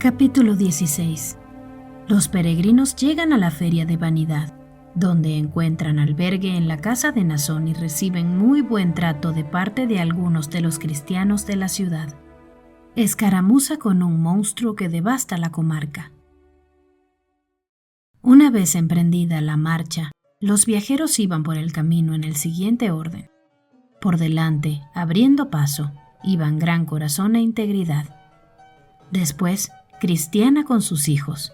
Capítulo 16. Los peregrinos llegan a la feria de Vanidad, donde encuentran albergue en la casa de Nazón y reciben muy buen trato de parte de algunos de los cristianos de la ciudad. Escaramuza con un monstruo que devasta la comarca. Una vez emprendida la marcha, los viajeros iban por el camino en el siguiente orden. Por delante, abriendo paso, iban Gran Corazón e Integridad. Después, Cristiana con sus hijos,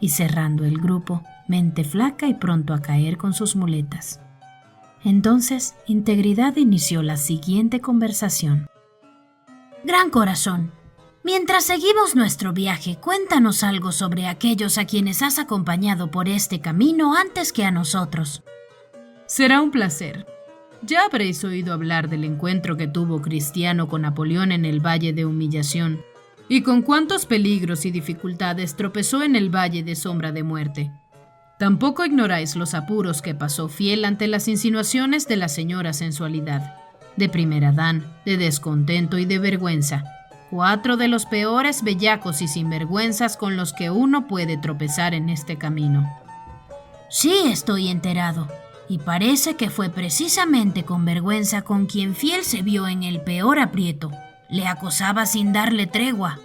y cerrando el grupo, Mente Flaca y pronto a caer con sus muletas. Entonces, Integridad inició la siguiente conversación. Gran Corazón, mientras seguimos nuestro viaje, cuéntanos algo sobre aquellos a quienes has acompañado por este camino antes que a nosotros. Será un placer. Ya habréis oído hablar del encuentro que tuvo Cristiano con Napoleón en el Valle de Humillación, y con cuántos peligros y dificultades tropezó en el Valle de Sombra de Muerte. Tampoco ignoráis los apuros que pasó Fiel ante las insinuaciones de la señora Sensualidad, de Primera Dan, de descontento y de vergüenza, 4 de los peores bellacos y sinvergüenzas con los que uno puede tropezar en este camino. Sí, estoy enterado, y parece que fue precisamente con vergüenza con quien Fiel se vio en el peor aprieto. Le acosaba sin darle tregua.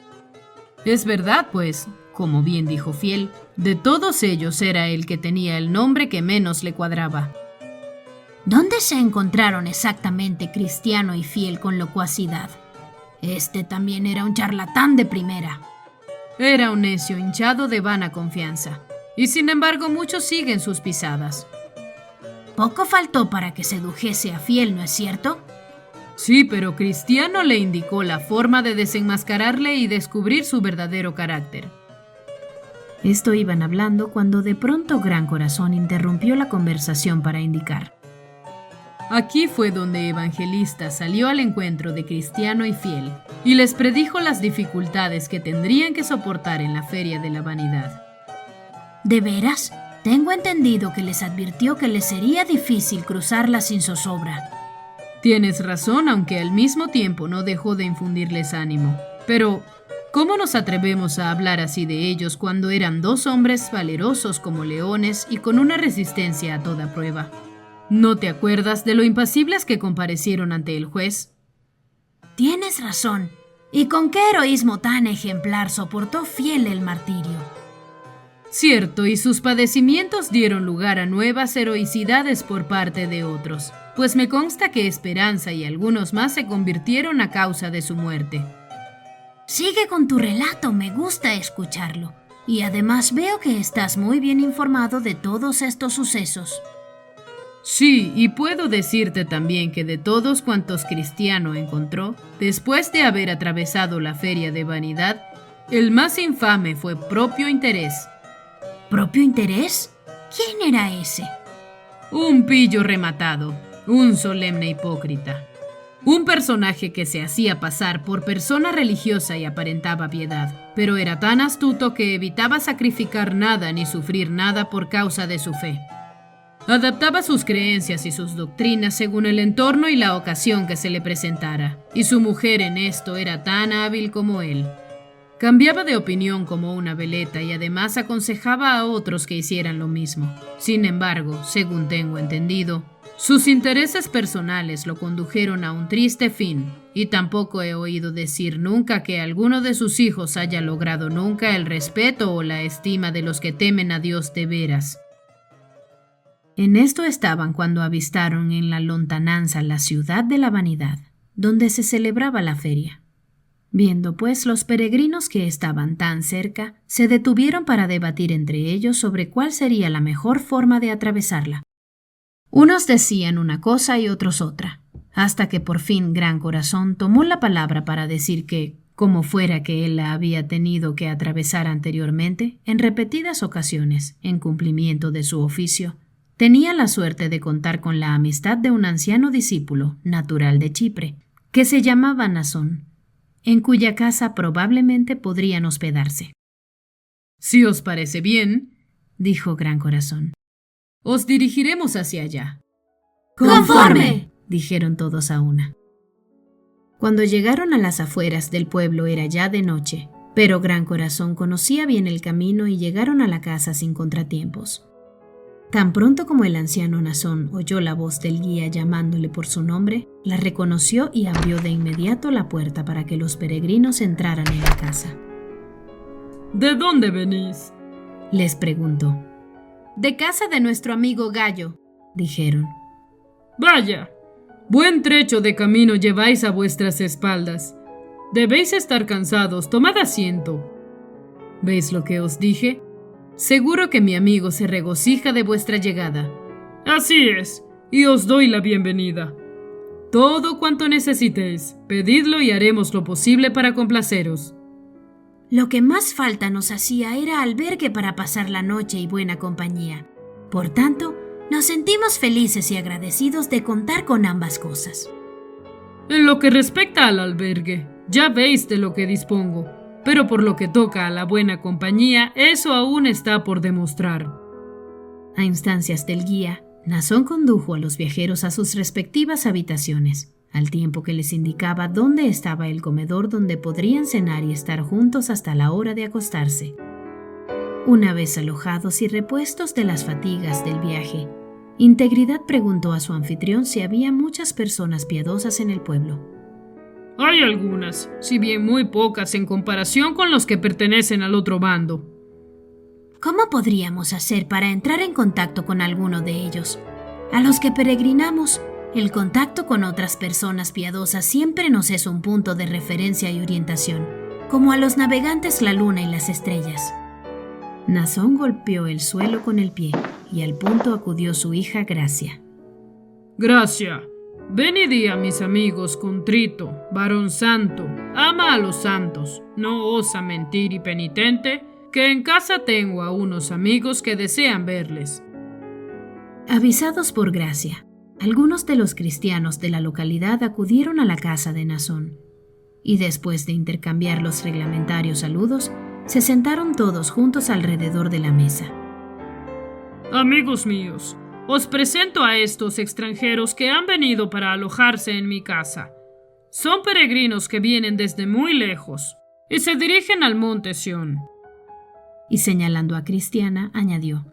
Es verdad, pues, como bien dijo Fiel, de todos ellos era el que tenía el nombre que menos le cuadraba. ¿Dónde se encontraron exactamente Cristiano y Fiel con locuacidad? Este también era un charlatán de primera. Era un necio hinchado de vana confianza, y sin embargo muchos siguen sus pisadas. Poco faltó para que sedujese a Fiel, ¿no es cierto? Sí, pero Cristiano le indicó la forma de desenmascararle y descubrir su verdadero carácter. Esto iban hablando cuando de pronto Gran Corazón interrumpió la conversación para indicar. Aquí fue donde Evangelista salió al encuentro de Cristiano y Fiel y les predijo las dificultades que tendrían que soportar en la Feria de la Vanidad. ¿De veras? Tengo entendido que les advirtió que les sería difícil cruzarla sin zozobra. Tienes razón, aunque al mismo tiempo no dejó de infundirles ánimo. Pero, ¿cómo nos atrevemos a hablar así de ellos cuando eran 2 hombres valerosos como leones y con una resistencia a toda prueba? ¿No te acuerdas de lo impasibles que comparecieron ante el juez? Tienes razón. ¿Y con qué heroísmo tan ejemplar soportó Fiel el martirio? Cierto, y sus padecimientos dieron lugar a nuevas heroicidades por parte de otros, pues me consta que Esperanza y algunos más se convirtieron a causa de su muerte. Sigue con tu relato, me gusta escucharlo, y además veo que estás muy bien informado de todos estos sucesos. Sí, y puedo decirte también que de todos cuantos Cristiano encontró, después de haber atravesado la Feria de Vanidad, el más infame fue Propio Interés. ¿Propio Interés? ¿Quién era ese? Un pillo rematado, un solemne hipócrita. Un personaje que se hacía pasar por persona religiosa y aparentaba piedad, pero era tan astuto que evitaba sacrificar nada ni sufrir nada por causa de su fe. Adaptaba sus creencias y sus doctrinas según el entorno y la ocasión que se le presentara, y su mujer en esto era tan hábil como él. Cambiaba de opinión como una veleta y además aconsejaba a otros que hicieran lo mismo. Sin embargo, según tengo entendido, sus intereses personales lo condujeron a un triste fin, y tampoco he oído decir nunca que alguno de sus hijos haya logrado nunca el respeto o la estima de los que temen a Dios de veras. En esto estaban cuando avistaron en la lontananza la ciudad de la Vanidad, donde se celebraba la feria. Viendo pues los peregrinos que estaban tan cerca, se detuvieron para debatir entre ellos sobre cuál sería la mejor forma de atravesarla. Unos decían una cosa y otros otra, hasta que por fin Gran Corazón tomó la palabra para decir que, como fuera que él la había tenido que atravesar anteriormente, en repetidas ocasiones, en cumplimiento de su oficio, tenía la suerte de contar con la amistad de un anciano discípulo, natural de Chipre, que se llamaba Nazón, en cuya casa probablemente podrían hospedarse. Si os parece bien, dijo Gran Corazón, os dirigiremos hacia allá. ¡Conforme!, dijeron todos a una. Cuando llegaron a las afueras del pueblo era ya de noche, Pero Gran Corazón conocía bien el camino y llegaron a la casa sin contratiempos. Tan pronto como el anciano Nazón oyó la voz del guía llamándole por su nombre, la reconoció y abrió de inmediato la puerta para que los peregrinos entraran en la casa. ¿De dónde venís?, les preguntó. De casa de nuestro amigo Gallo, dijeron. Vaya, buen trecho de camino lleváis a vuestras espaldas. Debéis estar cansados, tomad asiento. ¿Veis lo que os dije? Seguro que mi amigo se regocija de vuestra llegada. Así es, y os doy la bienvenida. Todo cuanto necesitéis, pedidlo y haremos lo posible para complaceros. Lo que más falta nos hacía era albergue para pasar la noche y buena compañía. Por tanto, nos sentimos felices y agradecidos de contar con ambas cosas. En lo que respecta al albergue, ya veis de lo que dispongo, pero por lo que toca a la buena compañía, eso aún está por demostrar. A instancias del guía, Nazón condujo a los viajeros a sus respectivas habitaciones, al tiempo que les indicaba dónde estaba el comedor donde podrían cenar y estar juntos hasta la hora de acostarse. Una vez alojados y repuestos de las fatigas del viaje, Integridad preguntó a su anfitrión si había muchas personas piadosas en el pueblo. Hay algunas, si bien muy pocas en comparación con los que pertenecen al otro bando. ¿Cómo podríamos hacer para entrar en contacto con alguno de ellos? A los que peregrinamos, el contacto con otras personas piadosas siempre nos es un punto de referencia y orientación, como a los navegantes la luna y las estrellas. Nazón golpeó el suelo con el pie y al punto acudió su hija Gracia. Gracia, ven y di a mis amigos contrito, varón santo, ama a los santos, no osa mentir y penitente, que en casa tengo a unos amigos que desean verles. Avisados por Gracia, algunos de los cristianos de la localidad acudieron a la casa de Nazón, y después de intercambiar los reglamentarios saludos, se sentaron todos juntos alrededor de la mesa. Amigos míos, os presento a estos extranjeros que han venido para alojarse en mi casa. Son peregrinos que vienen desde muy lejos y se dirigen al monte Sión. Y señalando a Cristiana, añadió: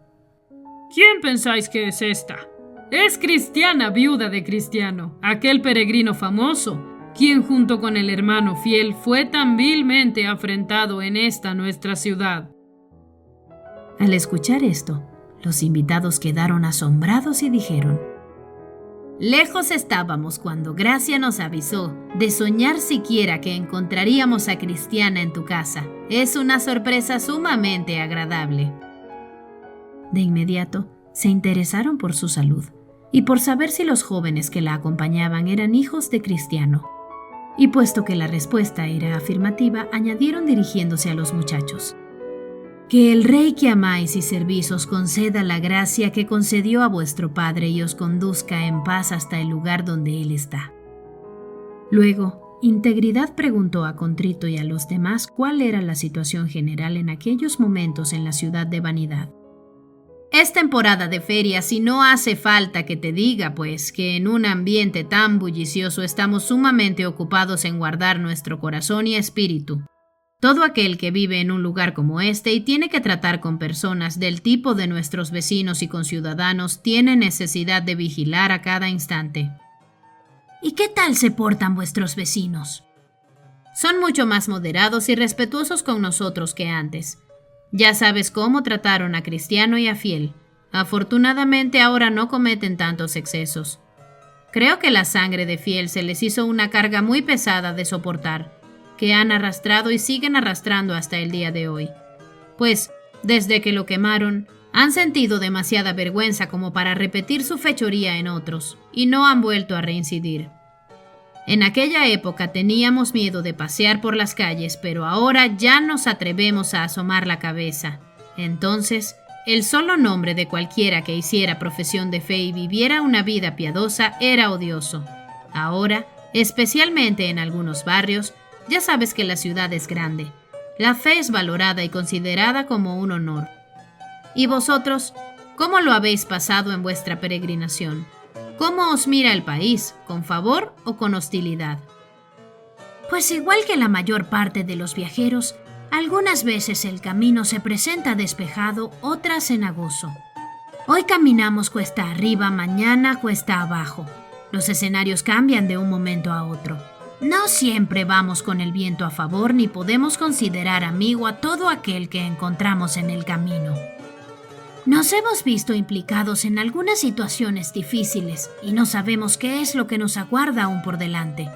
¿Quién pensáis que es esta? Es Cristiana, viuda de Cristiano, aquel peregrino famoso, quien junto con el hermano fiel fue tan vilmente afrentado en esta nuestra ciudad. Al escuchar esto, los invitados quedaron asombrados y dijeron: Lejos estábamos cuando Gracia nos avisó de soñar siquiera que encontraríamos a Cristiana en tu casa. Es una sorpresa sumamente agradable. De inmediato, se interesaron por su salud y por saber si los jóvenes que la acompañaban eran hijos de Cristiano. Y puesto que la respuesta era afirmativa, añadieron dirigiéndose a los muchachos: Que el Rey que amáis y servís os conceda la gracia que concedió a vuestro Padre y os conduzca en paz hasta el lugar donde Él está. Luego, Integridad preguntó a Contrito y a los demás cuál era la situación general en aquellos momentos en la ciudad de Vanidad. Es temporada de ferias y no hace falta que te diga, pues, que en un ambiente tan bullicioso estamos sumamente ocupados en guardar nuestro corazón y espíritu. Todo aquel que vive en un lugar como este y tiene que tratar con personas del tipo de nuestros vecinos y conciudadanos tiene necesidad de vigilar a cada instante. ¿Y qué tal se portan vuestros vecinos? Son mucho más moderados y respetuosos con nosotros que antes. Ya sabes cómo trataron a Cristiano y a Fiel. Afortunadamente ahora no cometen tantos excesos. Creo que la sangre de Fiel se les hizo una carga muy pesada de soportar, que han arrastrado y siguen arrastrando hasta el día de hoy. Pues, desde que lo quemaron, han sentido demasiada vergüenza como para repetir su fechoría en otros, y no han vuelto a reincidir. En aquella época teníamos miedo de pasear por las calles, pero ahora ya nos atrevemos a asomar la cabeza. Entonces, el solo nombre de cualquiera que hiciera profesión de fe y viviera una vida piadosa era odioso. Ahora, especialmente en algunos barrios, ya sabes que la ciudad es grande. La fe es valorada y considerada como un honor. ¿Y vosotros, cómo lo habéis pasado en vuestra peregrinación? ¿Cómo os mira el país? ¿Con favor o con hostilidad? Pues igual que la mayor parte de los viajeros, Algunas veces el camino se presenta despejado, otras cenagoso. Hoy caminamos cuesta arriba, mañana cuesta abajo. Los escenarios cambian de un momento a otro. No siempre vamos con el viento a favor ni podemos considerar amigo a todo aquel que encontramos en el camino. Nos hemos visto implicados en algunas situaciones difíciles y no sabemos qué es lo que nos aguarda aún por delante.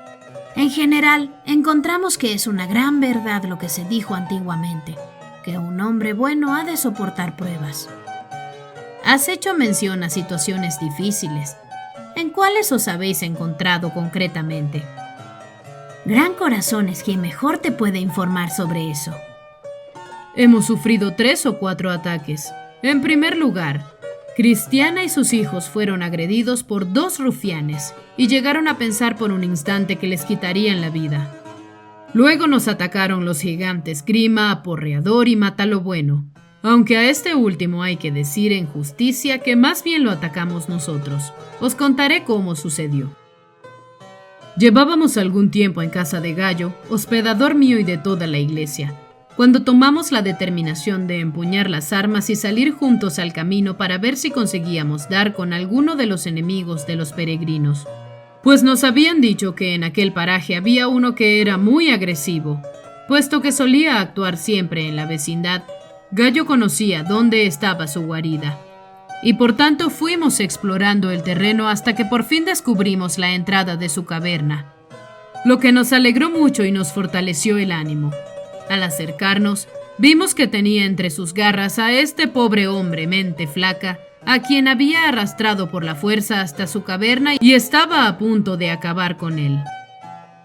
En general, encontramos que es una gran verdad lo que se dijo antiguamente, que un hombre bueno ha de soportar pruebas. Has hecho mención a situaciones difíciles. ¿En cuáles os habéis encontrado concretamente? Gran Corazón es quien mejor te puede informar sobre eso. Hemos sufrido 3 o 4 ataques. En primer lugar, Cristiana y sus hijos fueron agredidos por 2 rufianes y llegaron a pensar por un instante que les quitarían la vida. Luego nos atacaron los gigantes Grima, Aporreador y Matalobueno, aunque a este último hay que decir en justicia que más bien lo atacamos nosotros. Os contaré cómo sucedió. Llevábamos algún tiempo en casa de Gallo, hospedador mío y de toda la iglesia, cuando tomamos la determinación de empuñar las armas y salir juntos al camino para ver si conseguíamos dar con alguno de los enemigos de los peregrinos. Pues nos habían dicho que en aquel paraje había uno que era muy agresivo. Puesto que solía actuar siempre en la vecindad, Gallo conocía dónde estaba su guarida. Y por tanto fuimos explorando el terreno hasta que por fin descubrimos la entrada de su caverna, lo que nos alegró mucho y nos fortaleció el ánimo. Al acercarnos, vimos que tenía entre sus garras a este pobre hombre mente flaca, a quien había arrastrado por la fuerza hasta su caverna y estaba a punto de acabar con él.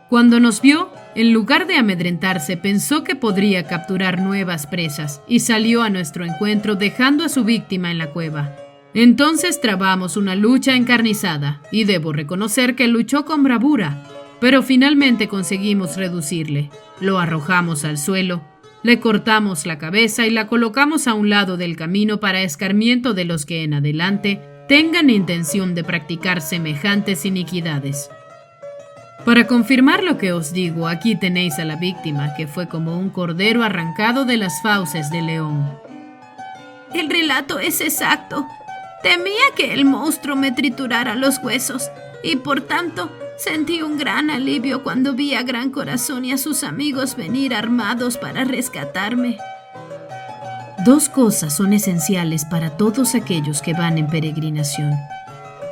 Cuando nos vio, en lugar de amedrentarse, pensó que podría capturar nuevas presas y salió a nuestro encuentro dejando a su víctima en la cueva. Entonces trabamos una lucha encarnizada y debo reconocer que luchó con bravura, pero finalmente conseguimos reducirle. Lo arrojamos al suelo, le cortamos la cabeza y la colocamos a un lado del camino para escarmiento de los que en adelante tengan intención de practicar semejantes iniquidades. Para confirmar lo que os digo, aquí tenéis a la víctima, que fue como un cordero arrancado de las fauces del león. El relato es exacto. Temía que el monstruo me triturara los huesos y por tanto sentí un gran alivio cuando vi a Gran Corazón y a sus amigos venir armados para rescatarme. 2 cosas son esenciales para todos aquellos que van en peregrinación: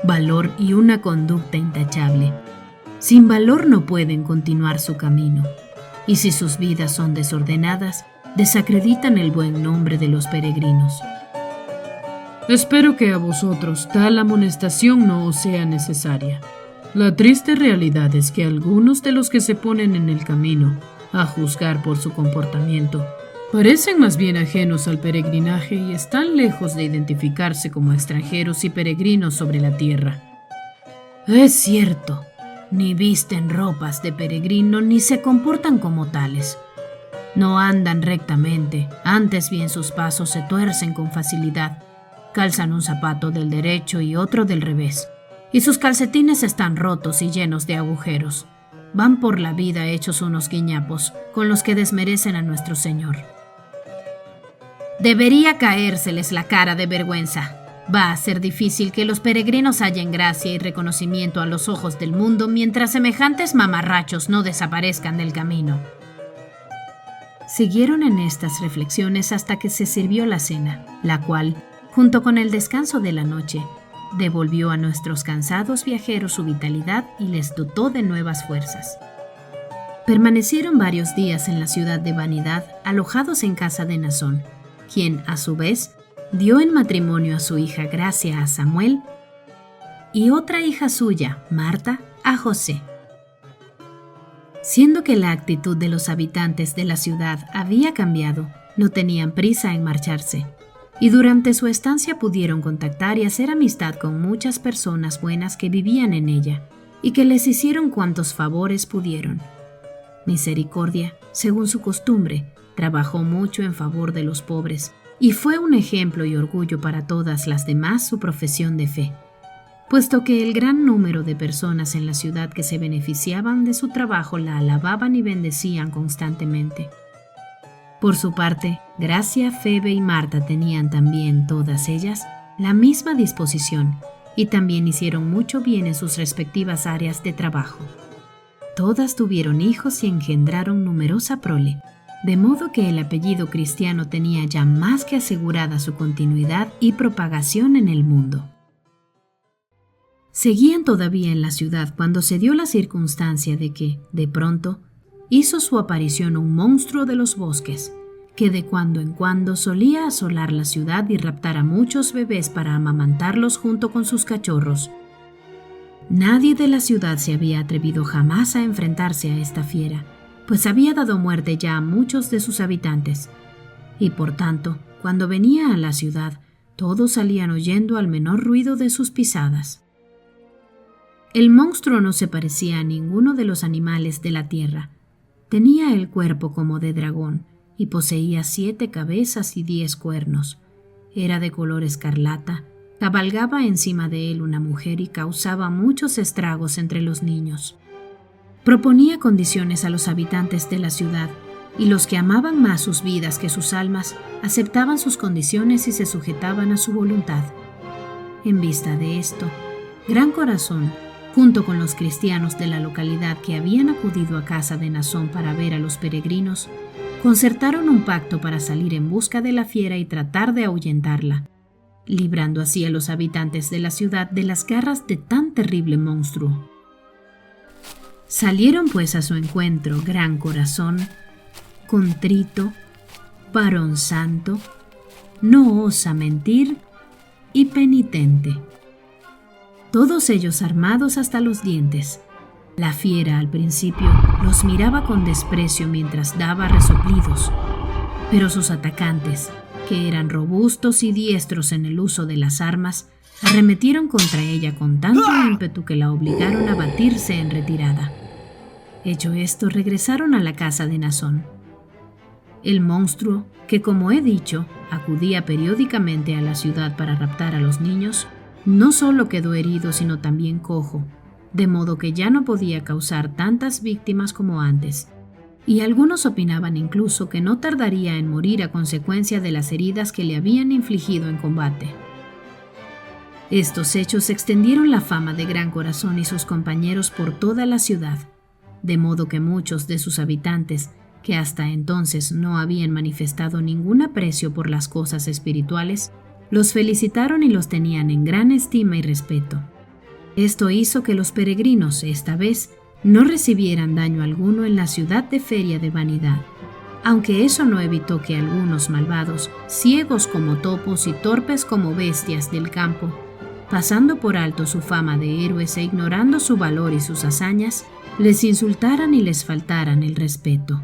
valor y una conducta intachable. Sin valor no pueden continuar su camino, y si sus vidas son desordenadas, desacreditan el buen nombre de los peregrinos. Espero que a vosotros tal amonestación no os sea necesaria. La triste realidad es que algunos de los que se ponen en el camino, a juzgar por su comportamiento, parecen más bien ajenos al peregrinaje y están lejos de identificarse como extranjeros y peregrinos sobre la tierra. Es cierto, ni visten ropas de peregrino ni se comportan como tales. No andan rectamente, antes bien sus pasos se tuercen con facilidad. Calzan un zapato del derecho y otro del revés, y sus calcetines están rotos y llenos de agujeros. Van por la vida hechos unos guiñapos, con los que desmerecen a nuestro Señor. Debería caérseles la cara de vergüenza. Va a ser difícil que los peregrinos hallen gracia y reconocimiento a los ojos del mundo mientras semejantes mamarrachos no desaparezcan del camino. Siguieron en estas reflexiones hasta que se sirvió la cena, la cual, junto con el descanso de la noche, devolvió a nuestros cansados viajeros su vitalidad y les dotó de nuevas fuerzas. Permanecieron varios días en la ciudad de Vanidad, alojados en casa de Nazón, quien, a su vez, dio en matrimonio a su hija Gracia a Samuel y otra hija suya, Marta, a José. Siendo que la actitud de los habitantes de la ciudad había cambiado, no tenían prisa en marcharse, y durante su estancia pudieron contactar y hacer amistad con muchas personas buenas que vivían en ella, y que les hicieron cuantos favores pudieron. Misericordia, según su costumbre, trabajó mucho en favor de los pobres, y fue un ejemplo y orgullo para todas las demás su profesión de fe, puesto que el gran número de personas en la ciudad que se beneficiaban de su trabajo la alababan y bendecían constantemente. Por su parte, Gracia, Febe y Marta tenían también, todas ellas, la misma disposición y también hicieron mucho bien en sus respectivas áreas de trabajo. Todas tuvieron hijos y engendraron numerosa prole, de modo que el apellido cristiano tenía ya más que asegurada su continuidad y propagación en el mundo. Seguían todavía en la ciudad cuando se dio la circunstancia de que, de pronto, hizo su aparición un monstruo de los bosques, que de cuando en cuando solía asolar la ciudad y raptar a muchos bebés para amamantarlos junto con sus cachorros. Nadie de la ciudad se había atrevido jamás a enfrentarse a esta fiera, pues había dado muerte ya a muchos de sus habitantes, y por tanto, cuando venía a la ciudad, todos salían oyendo al menor ruido de sus pisadas. El monstruo no se parecía a ninguno de los animales de la tierra. Tenía el cuerpo como de dragón y poseía 7 cabezas y 10 cuernos. Era de color escarlata, cabalgaba encima de él una mujer y causaba muchos estragos entre los niños. Proponía condiciones a los habitantes de la ciudad, y los que amaban más sus vidas que sus almas aceptaban sus condiciones y se sujetaban a su voluntad. En vista de esto, Gran Corazón, junto con los cristianos de la localidad que habían acudido a casa de Nazón para ver a los peregrinos, concertaron un pacto para salir en busca de la fiera y tratar de ahuyentarla, librando así a los habitantes de la ciudad de las garras de tan terrible monstruo. Salieron pues a su encuentro Gran Corazón, contrito, varón santo, no osa mentir y penitente. Todos ellos armados hasta los dientes. La fiera al principio los miraba con desprecio mientras daba resoplidos, pero sus atacantes, que eran robustos y diestros en el uso de las armas, arremetieron contra ella con tanto ímpetu que la obligaron a batirse en retirada. Hecho esto, regresaron a la casa de Nazón. El monstruo, que como he dicho, acudía periódicamente a la ciudad para raptar a los niños, no solo quedó herido sino también cojo, de modo que ya no podía causar tantas víctimas como antes, y algunos opinaban incluso que no tardaría en morir a consecuencia de las heridas que le habían infligido en combate. Estos hechos extendieron la fama de Gran Corazón y sus compañeros por toda la ciudad, de modo que muchos de sus habitantes, que hasta entonces no habían manifestado ningún aprecio por las cosas espirituales, los felicitaron y los tenían en gran estima y respeto. Esto hizo que los peregrinos, esta vez, no recibieran daño alguno en la ciudad de Feria de Vanidad, aunque eso no evitó que algunos malvados, ciegos como topos y torpes como bestias del campo, pasando por alto su fama de héroes e ignorando su valor y sus hazañas, les insultaran y les faltaran el respeto.